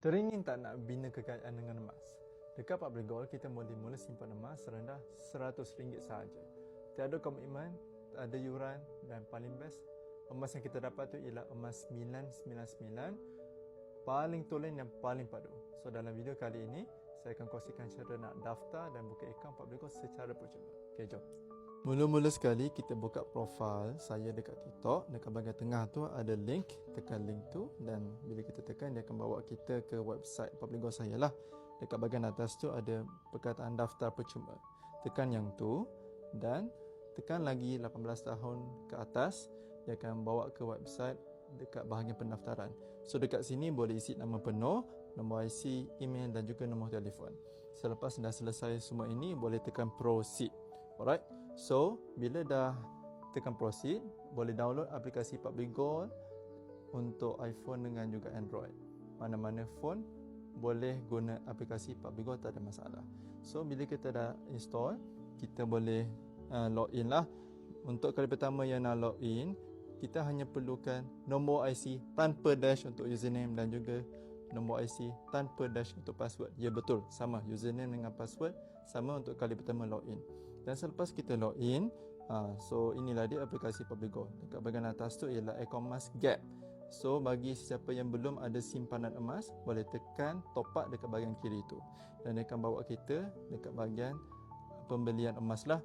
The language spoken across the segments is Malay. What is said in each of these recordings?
Teringin tak nak bina kekayaan dengan emas? Dekat Public Gold, kita boleh mula simpan emas serendah RM100 sahaja. Tiada komitmen, tak ada yuran dan paling best, emas yang kita dapat tu ialah emas 999, paling tulen yang paling padu. So dalam video kali ini, saya akan kongsikan cara nak daftar dan buka akaun Public Gold secara percuma. Okay, jom. Mula-mula sekali kita buka profil saya dekat TikTok. Dekat bahagian tengah tu ada link, tekan link tu dan bila kita tekan dia akan bawa kita ke website Public Gold saya lah. Dekat bahagian atas tu ada perkataan daftar percuma. Tekan yang tu dan tekan lagi 18 tahun ke atas, dia akan bawa ke website dekat bahagian pendaftaran. So dekat sini boleh isi nama penuh, nombor IC, email dan juga nombor telefon. Selepas dah selesai semua ini, boleh tekan proceed. Alright, so bila dah tekan proceed, boleh download aplikasi Public Gold untuk iPhone dengan juga Android. Mana-mana phone boleh guna aplikasi Public Gold, tak ada masalah. So bila kita dah install, kita boleh login lah. Untuk kali pertama yang nak login, kita hanya perlukan nombor IC tanpa dash untuk username dan juga nombor IC tanpa dash untuk password. Ya betul, sama username dengan password sama untuk kali pertama login. Dan selepas kita login, so inilah dia aplikasi Public Gold. Dekat bahagian atas tu ialah akaun emas Gap. So bagi sesiapa yang belum ada simpanan emas, boleh tekan top up dekat bahagian kiri tu. Dan dia akan bawa kita dekat bahagian pembelian emas lah.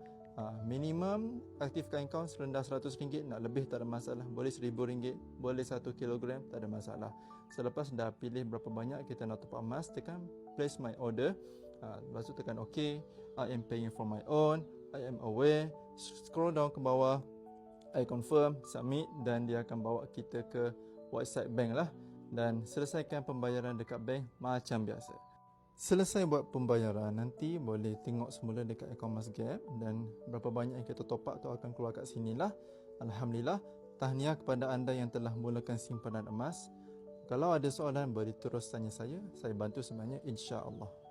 Minimum aktifkan akaun serendah RM100, nak lebih tak ada masalah. Boleh RM1,000, boleh 1 kilogram, tak ada masalah. Selepas dah pilih berapa banyak kita nak top up emas, tekan place my order. Lepas tu tekan OK. I am paying for my own, I am aware. Scroll down ke bawah, I confirm, submit dan dia akan bawa kita ke website bank lah. Dan selesaikan pembayaran dekat bank macam biasa. Selesai buat pembayaran, nanti boleh tengok semula dekat akaun emas Gap dan berapa banyak yang kita top up tu akan keluar kat sini lah. Alhamdulillah, tahniah kepada anda yang telah mulakan simpanan emas. Kalau ada soalan, boleh terus tanya saya bantu semuanya insya-Allah.